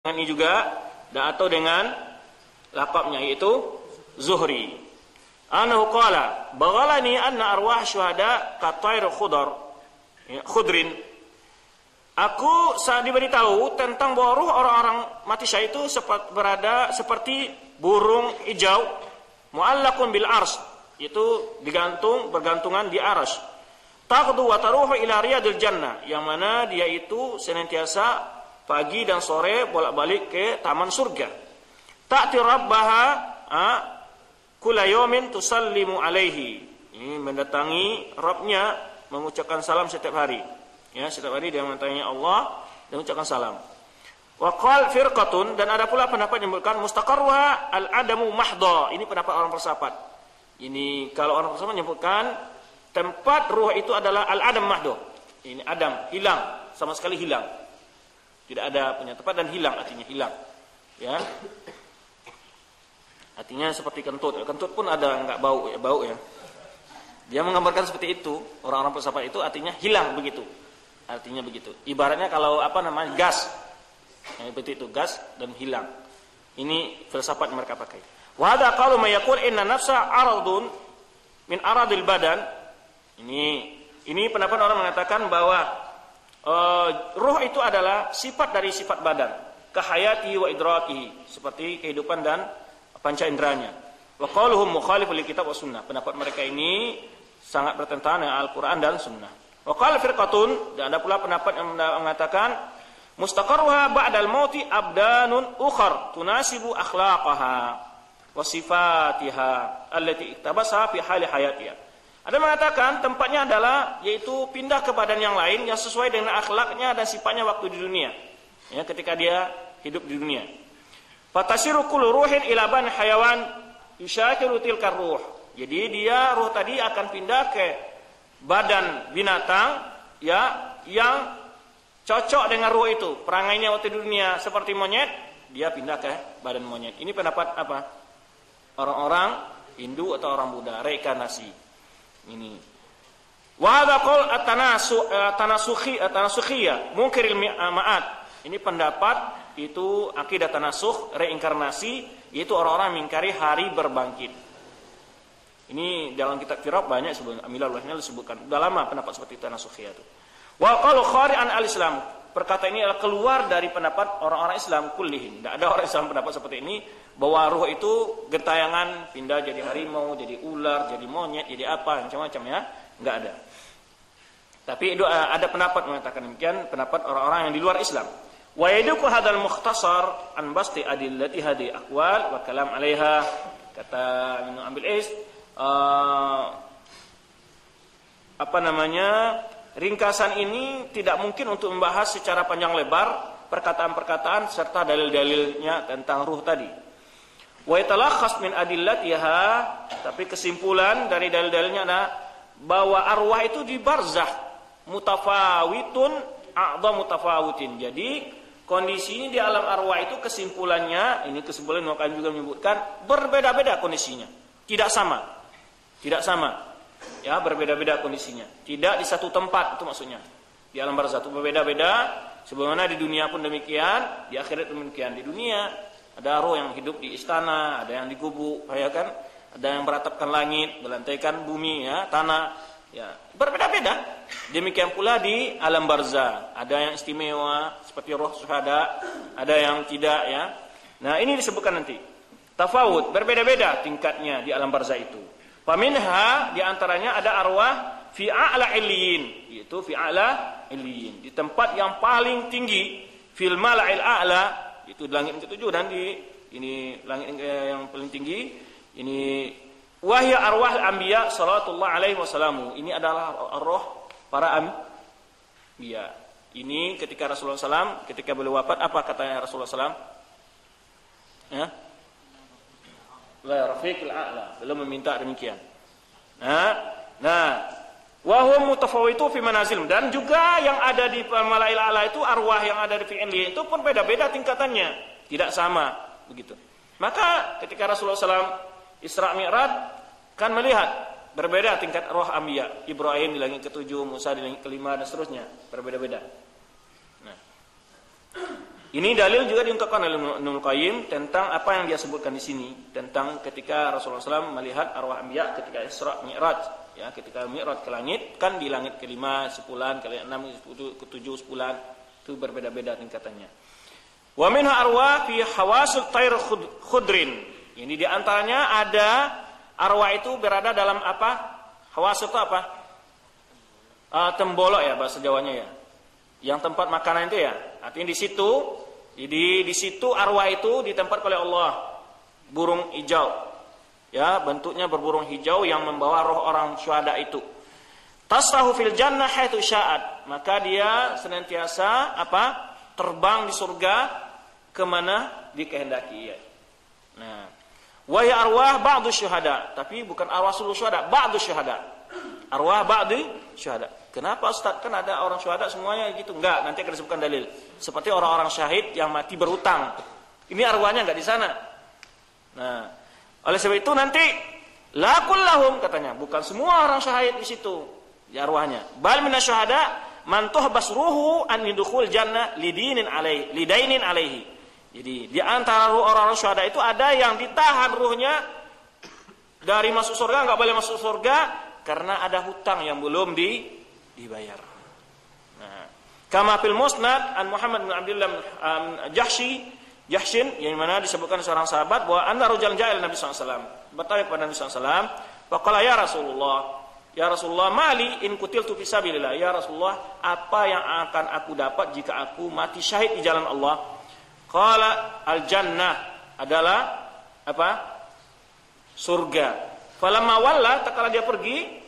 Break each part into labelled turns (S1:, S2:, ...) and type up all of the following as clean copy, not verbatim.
S1: ini juga dan atau dengan laqabnya yaitu Zuhri. Anahu qala baghalani anna arwah syuhada katair khudrin. Aku saat diberitahu tentang bahwa ruh orang-orang mati syahid itu berada seperti burung hijau mu'allaqun bil ars, itu bergantungan di arsy. Taqdu wa taruhu ila riyadil jannah, yang mana dia itu senantiasa pagi dan sore bolak-balik ke taman surga. Ta'ti rabbaha kulla yawmin tusallimu alaihi. Ini mendatangi Rabbnya, mengucapkan salam setiap hari. Ya, setiap hari dia mendatangi Allah dan mengucapkan salam. Wa qal firqatun, dan ada pula pendapat yang menyebutkan mustaqarruha al-adamu mahdha. Ini pendapat orang filsafat. Ini kalau orang filsafat menyebutkan tempat ruh itu adalah al-adam mahdha. Ini adam, hilang, sama sekali hilang. Tidak ada punya tempat dan hilang, artinya hilang. Ya. Artinya seperti kentut. Kentut pun ada enggak bau ya. Dia menggambarkan seperti itu. Orang-orang filsafat itu artinya hilang begitu. Artinya begitu. Ibaratnya kalau gas. Yang seperti itu, gas dan hilang. Ini filsafat mereka pakai. Wa hadza qalu may yaqul inna nafsa aradun min aradil badan. Ini pendapat orang mengatakan bahwa ruh itu adalah sifat dari sifat badan. Kahayati wa idraki, seperti kehidupan dan panca inderanya. Wa qaluhum mukhalifun li kitab wa sunnah. Pendapat mereka ini sangat bertentangan dengan Al-Qur'an dan sunnah. Wa qala firqatun, dan ada pula pendapat yang mengatakan mustaqarruha ba'dal mauti abdanun ukhar tunasibu akhlaqaha wa sifatiha allati iktabasaha fi hali hayatiha. Ada mengatakan tempatnya adalah yaitu pindah ke badan yang lain yang sesuai dengan akhlaknya dan sifatnya waktu di dunia. Ya, ketika dia hidup di dunia. Fatasiru kullu ruhin ila ban hayawan yushakiru tilkar ruh. Jadi dia ruh tadi akan pindah ke badan binatang ya yang cocok dengan ruh itu. Perangainya waktu di dunia seperti monyet, dia pindah ke badan monyet. Ini pendapat apa? Orang-orang Hindu atau orang Buddha, reinkarnasi. Ini. Wa hadza qaul at-tanasukhiyah munkiril ma'ad. Ini pendapat itu akidah tanasukh, reinkarnasi, yaitu orang-orang mengingkari hari berbangkit. Ini dalam kitab Firaq banyak sebelum Amilalullah disebutkan. Sudah lama pendapat seperti tanasukhiyah itu. Wa qalu khari'an al-Islam. Perkataan ini adalah keluar dari pendapat orang-orang Islam kullihim. Tidak ada orang Islam pendapat seperti ini bahwa ruh itu gentayangan pindah jadi harimau, jadi ular, jadi monyet, jadi apa macam-macam ya. Enggak ada. Tapi itu ada pendapat mengatakan demikian, pendapat orang-orang yang di luar Islam. Wa yaduku hadzal mukhtasar an basti adillati hadi aqwal wa kalam 'alaiha, kata Ibnu Abil Is, ringkasan ini tidak mungkin untuk membahas secara panjang lebar perkataan-perkataan serta dalil-dalilnya tentang ruh tadi. Wa yatalakhas min adillatiha, tapi kesimpulan dari dalil-dalilnya adalah bahwa arwah itu di barzakh mutafawitun a'dha mutafawitin. Jadi kondisi ini di alam arwah itu kesimpulannya, ini kesimpulan yang akan juga menyebutkan berbeda-beda kondisinya. Tidak sama. Ya, berbeda-beda kondisinya. Tidak di satu tempat, itu maksudnya. Di alam barzakh itu berbeda-beda. Sebagaimana di dunia pun demikian, di akhirat pun demikian. Di dunia ada roh yang hidup di istana, ada yang di gubuk, ya kan? Ada yang beratapkan langit, berlantaikan bumi, ya, tanah. Ya, berbeda-beda. Demikian pula di alam barzakh. Ada yang istimewa seperti roh syuhada, ada yang tidak, ya. Nah, ini disebutkan nanti. Tafawud, berbeda-beda tingkatnya di alam barzakh itu. Faminha, di antaranya ada arwah fi a'la illiyin, yaitu fi a'la illiyin, di tempat yang paling tinggi, fil mala'il a'la, itu di langit ke-7, dan di ini langit yang paling tinggi, ini wahya arwah anbiya sallallahu alaihi wasallam. Ini adalah roh para anbiya. Ini ketika Rasulullah SAW, ketika beliau wafat, apa katanya Rasulullah SAW? Ya? La rafiqil a'la, belum meminta demikian. Nah, wa hum mutafawitu fi manazil, dan juga yang ada di malail a'la itu arwah yang ada di fi'il itu pun beda-beda tingkatannya, tidak sama begitu. Maka ketika Rasulullah SAW Isra Mi'raj kan melihat berbeda tingkat roh anbiya. Ibrahim di langit ke-7, Musa di langit ke-5 dan seterusnya, berbeda-beda. Nah. Ini dalil juga diungkapkan oleh Ibnu Qayyim tentang apa yang dia sebutkan di sini, tentang ketika Rasulullah SAW melihat arwah anbiya ketika Isra Mi'raj, ya, ketika Mi'raj ke langit, kan di langit ke-5 10, ke-6 ke-7 10, itu berbeda-beda tingkatannya. Wa minha arwah fi hawasul tayr khudrin. Ini di antaranya ada arwah itu berada dalam apa? Hawas itu apa? Tembolok ya bahasa Jawanya ya. Yang tempat makanan itu ya. Artinya di situ, di situ arwah itu ditempatkan oleh Allah. Burung hijau. Ya, bentuknya berburung hijau yang membawa roh orang syuhada itu. Tasrahu fil jannah haitsu sya'at. Maka dia senantiasa apa? Terbang di surga kemana dikehendaki ya. Nah, wa ya arwah ba'du syuhada, tapi bukan arwah seluruh syuhada, ba'du syuhada. Arwah ba'du syuhada. Kenapa Ustaz? Kan ada orang syuhada semuanya gitu. Enggak, nanti akan disebutkan dalil. Seperti orang-orang syahid yang mati berhutang. Ini arwahnya enggak di sana. Nah, oleh sebab itu nanti la kullahum katanya, bukan semua orang syahid di situ di arwahnya. Bal minasyuhada man tuhbas ruhu an lidukhul jannah lidainin alaihi. Jadi di antara orang-orang syuhada itu ada yang ditahan ruhnya dari masuk surga, enggak boleh masuk surga karena ada hutang yang belum dibayar. Nah, kama fil musnad an Muhammad bin Abdullah Jahshin yang mana disebutkan seorang sahabat bahwa anna rajulan ja'al Nabi sallallahu alaihi wasallam, bertanya kepada Nabi sallallahu alaihi wasallam, faqala ya Rasulullah mali in kutiltu fi sabilillah, ya Rasulullah apa yang akan aku dapat jika aku mati syahid di jalan Allah? Qala al jannah adalah apa? Surga. Falamma walla, tak kala dia pergi,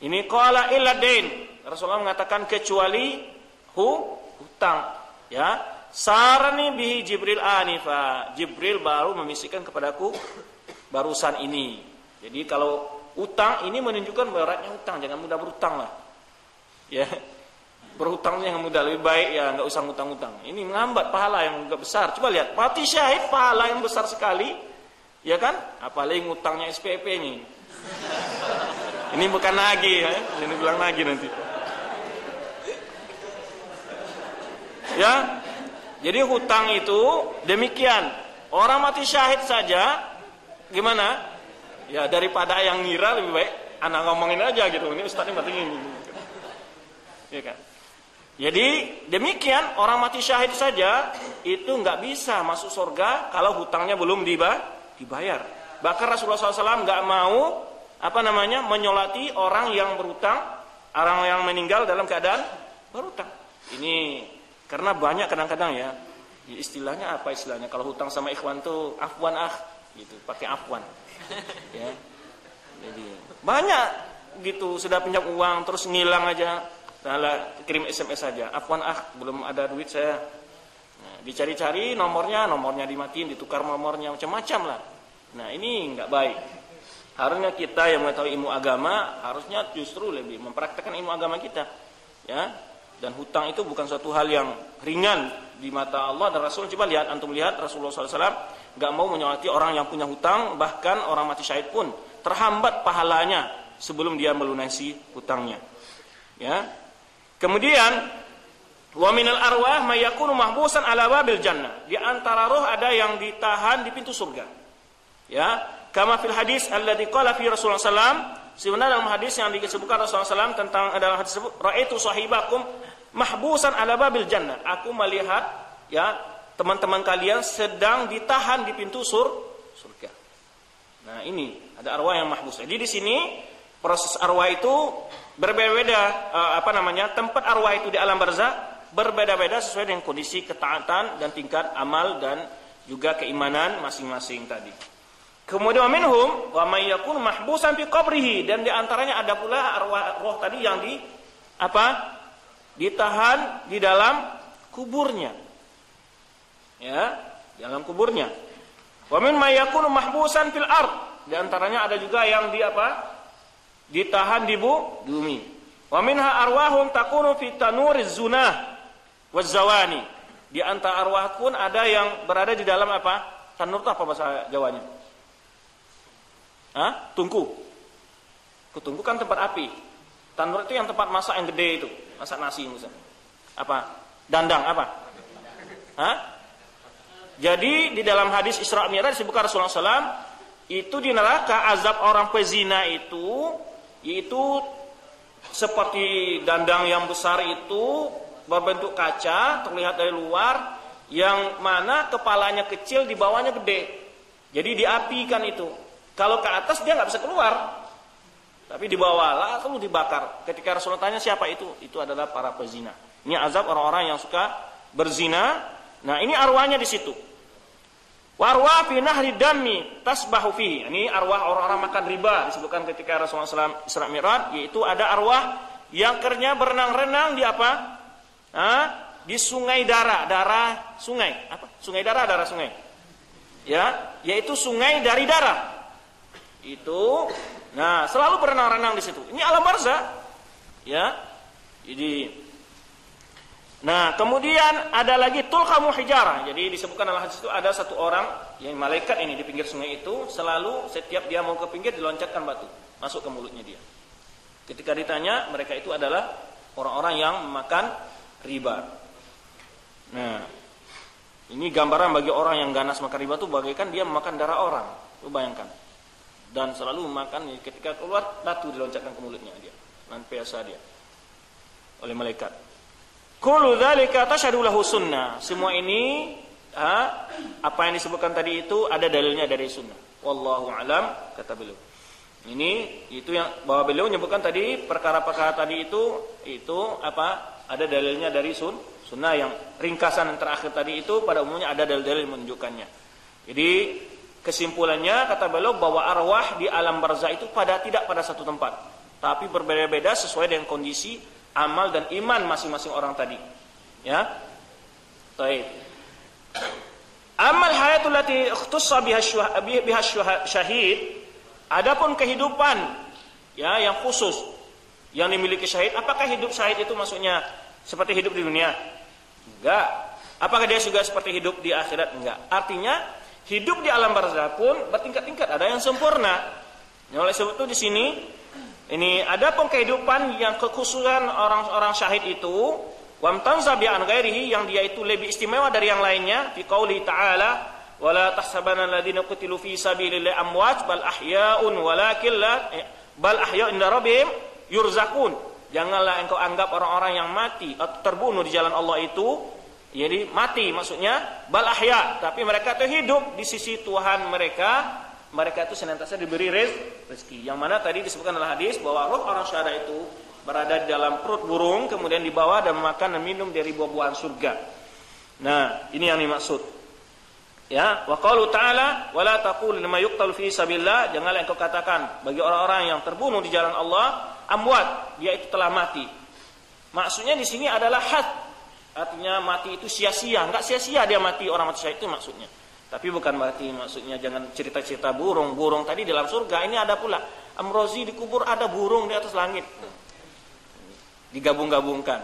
S1: ini qala illa dain. Rasulullah mengatakan kecuali hutang, ya. Sarani bihi Jibril anifa. Jibril baru membisikkan kepadaku barusan ini. Jadi kalau utang ini menunjukkan beratnya hutang, jangan mudah berutang lah. Ya. Berhutangnya yang mudah, lebih baik ya enggak usah ngutang-ngutang. Ini menghambat pahala yang enggak besar. Coba lihat, mati syahid pahala yang besar sekali. Ya kan? Apalagi ngutangnya SPP ini. Ini bukan nagih ya. Ini bilang nagih nanti. Ya. Jadi hutang itu demikian. Orang mati syahid saja gimana? Ya daripada yang ngira lebih baik anak ngomongin aja gitu. Ini ustaznya mati ini. Ya kan? Jadi demikian orang mati syahid saja itu nggak bisa masuk surga kalau hutangnya belum dibayar. Bahkan Rasulullah SAW nggak mau menyolati orang yang berhutang, orang yang meninggal dalam keadaan berhutang. Ini karena banyak kadang-kadang ya istilahnya apa istilahnya kalau hutang sama ikhwan tuh afwan gitu, pakai afwan. Ya. Jadi banyak gitu sudah pinjam uang terus ngilang aja. Nah, kirim SMS saja, afwan belum ada duit saya. Nah, dicari-cari nomornya dimatiin, ditukar nomornya macam-macam lah. Nah, ini enggak baik. Harusnya kita yang mengetahui ilmu agama harusnya justru lebih mempraktekkan ilmu agama kita. Ya. Dan hutang itu bukan suatu hal yang ringan di mata Allah dan Rasul. Coba lihat, antum lihat Rasulullah SAW enggak mau menyolati orang yang punya hutang, bahkan orang mati syahid pun terhambat pahalanya sebelum dia melunasi hutangnya. Ya. Kemudian wa minal arwah may yakunu mahbusan ala babil jannah. Di antara roh ada yang ditahan di pintu surga. Ya, kama fil hadis alladzi qala fi Rasulullah sallam, sebenarnya dalam hadis yang disebutkan Rasulullah sallam tentang dalam hadis tersebut, ra'aitu sahibakum mahbusan ala babil jannah. Aku melihat ya teman-teman kalian sedang ditahan di pintu surga. Nah, ini ada arwah yang mahbus. Jadi di sini proses arwah itu berbeda-beda, tempat arwah itu di alam barzakh berbeda-beda sesuai dengan kondisi ketaatan dan tingkat amal dan juga keimanan masing-masing tadi. Kemudian minhum wa may yakun mahbusan fi qabrihi, dan di antaranya ada pula arwah roh tadi yang ditahan di dalam kuburnya. Ya, di dalam kuburnya. Wa min may yakun mahbusan fil ard, di antaranya ada juga yang ditahan di bumi. Wa minha arwahum takunu fi tanuriz zunah waz zawani. Di antara arwah pun ada yang berada di dalam tanur itu apa bahasa Jawanya? Tungku. Tungku kan tempat api. Tanur itu yang tempat masak yang gede itu, masak nasi misalnya. Dandang apa? Jadi di dalam hadis Isra Mi'raj disebutkan Rasulullah SAW itu di neraka azab orang pezina itu yaitu seperti dandang yang besar itu berbentuk kaca terlihat dari luar, yang mana kepalanya kecil, di bawahnya gede. Jadi diapikan itu. Kalau ke atas dia nggak bisa keluar, tapi di bawah langsung dibakar. Ketika Rasulullah tanya siapa itu adalah para pezina. Ini azab orang-orang yang suka berzina. Nah ini arwahnya di situ. Warwa fi nahri dammi tasbahu fihi. Ini arwah orang-orang makan riba disebutkan ketika Rasulullah SAW Isra Mi'raj, yaitu ada arwah yang kerja berenang-renang di apa? Di sungai darah sungai. Apa? Sungai darah sungai. Ya, yaitu sungai dari darah. Itu, nah selalu berenang-renang di situ. Ini alam barzah. Ya. Jadi nah, kemudian ada lagi tulqamu hijarah. Jadi disebutkan dalam hadis itu ada satu orang yang malaikat ini di pinggir sungai itu selalu setiap dia mau ke pinggir diloncatkan batu masuk ke mulutnya dia. Ketika ditanya, mereka itu adalah orang-orang yang memakan riba. Nah, ini gambaran bagi orang yang ganas makan riba itu bagaikan dia memakan darah orang. Lu bayangkan. Dan selalu memakan, ketika keluar batu diloncatkan ke mulutnya dia. Dan biasa dia oleh malaikat. Kullu dzalika tashhadu lahu sunnah. Semua ini apa yang disebutkan tadi itu ada dalilnya dari sunnah. Wallahu alam, kata beliau. Ini itu yang bahwa beliau menyebutkan tadi perkara-perkara tadi itu apa? Ada dalilnya dari sunnah, yang ringkasan yang terakhir tadi itu pada umumnya ada dalil-dalil menunjukkannya. Jadi kesimpulannya kata beliau bahwa arwah di alam barzah itu tidak pada satu tempat, tapi berbeda-beda sesuai dengan kondisi amal dan iman masing-masing orang tadi. Ya. Baik. Amal hayatul lati ikhtassa biha syahid. Adapun kehidupan ya yang khusus yang dimiliki syahid, apakah hidup syahid itu maksudnya seperti hidup di dunia? Enggak. Apakah dia juga seperti hidup di akhirat? Enggak. Artinya hidup di alam barzah pun bertingkat-tingkat, ada yang sempurna. Oleh sebab itu di sini ini ada kehidupan yang kekhususan orang-orang syahid itu, wamtanza bi an ghairihi, yang dia itu lebih istimewa dari yang lainnya. Fi qauli ta'ala, wala tahsabanna alladziina qutilu fi sabilillahi amwat bal ahya'un walakin la bal ahya'un inda rabbihim yurzaqun. Janganlah engkau anggap orang-orang yang mati atau terbunuh di jalan Allah itu jadi mati, maksudnya bal ahya, tapi mereka itu hidup di sisi Tuhan mereka. Mereka itu senantiasa diberi rezeki. Yang mana tadi disebutkan dalam hadis bahwa roh orang syuhada itu berada di dalam perut burung, kemudian dibawa dan makan dan minum dari buah-buahan surga. Nah, ini yang dimaksud. Ya, wa qalu ta'ala wala taqul lima yuqtalu fi sabilillah, janganlah engkau katakan bagi orang-orang yang terbunuh di jalan Allah amwat, dia itu telah mati. Maksudnya di sini adalah had. Artinya mati itu sia-sia, enggak sia-sia dia mati, orang mati syahid itu maksudnya. Tapi bukan berarti maksudnya jangan cerita-cerita burung tadi dalam surga. Ini ada pula Amrozi dikubur, ada burung di atas langit. Digabung-gabungkan.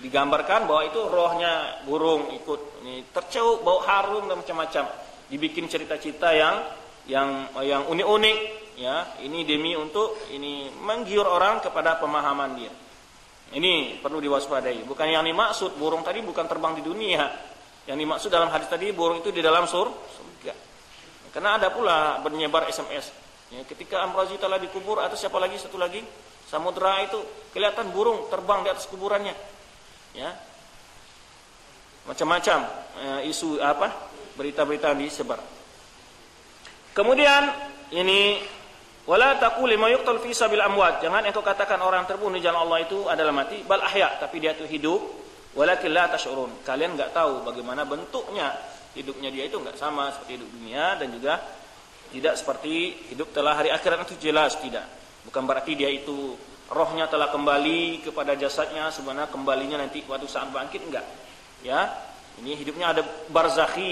S1: Digambarkan bahwa itu rohnya burung ikut. Ini tercau, bau harum dan macam-macam. Dibikin cerita-cerita yang unik-unik. Ya, ini demi untuk ini menggiur orang kepada pemahaman dia. Ini perlu diwaspadai. Bukan yang dimaksud burung tadi bukan terbang di dunia. Yang dimaksud dalam hadis tadi burung itu di dalam surga. Karena ada pula menyebar SMS. Ya, ketika Amrazi telah dikubur, atau siapa lagi satu lagi Samudra itu kelihatan burung terbang di atas kuburannya. Ya, macam-macam isu berita-berita disebar. Kemudian ini wala taqul lima yuqtal fi sabil amwat, jangan engkau katakan orang terbunuh di jalan Allah itu adalah mati, bal ahya, tapi dia itu hidup. Walakin la tash'urun, kalian enggak tahu bagaimana bentuknya hidupnya dia itu, enggak sama seperti hidup dunia, dan juga tidak seperti hidup telah hari akhirat itu jelas tidak. Bukan berarti dia itu rohnya telah kembali kepada jasadnya, sebenarnya kembalinya nanti waktu saat bangkit, enggak. Ya, ini hidupnya ada barzakhi.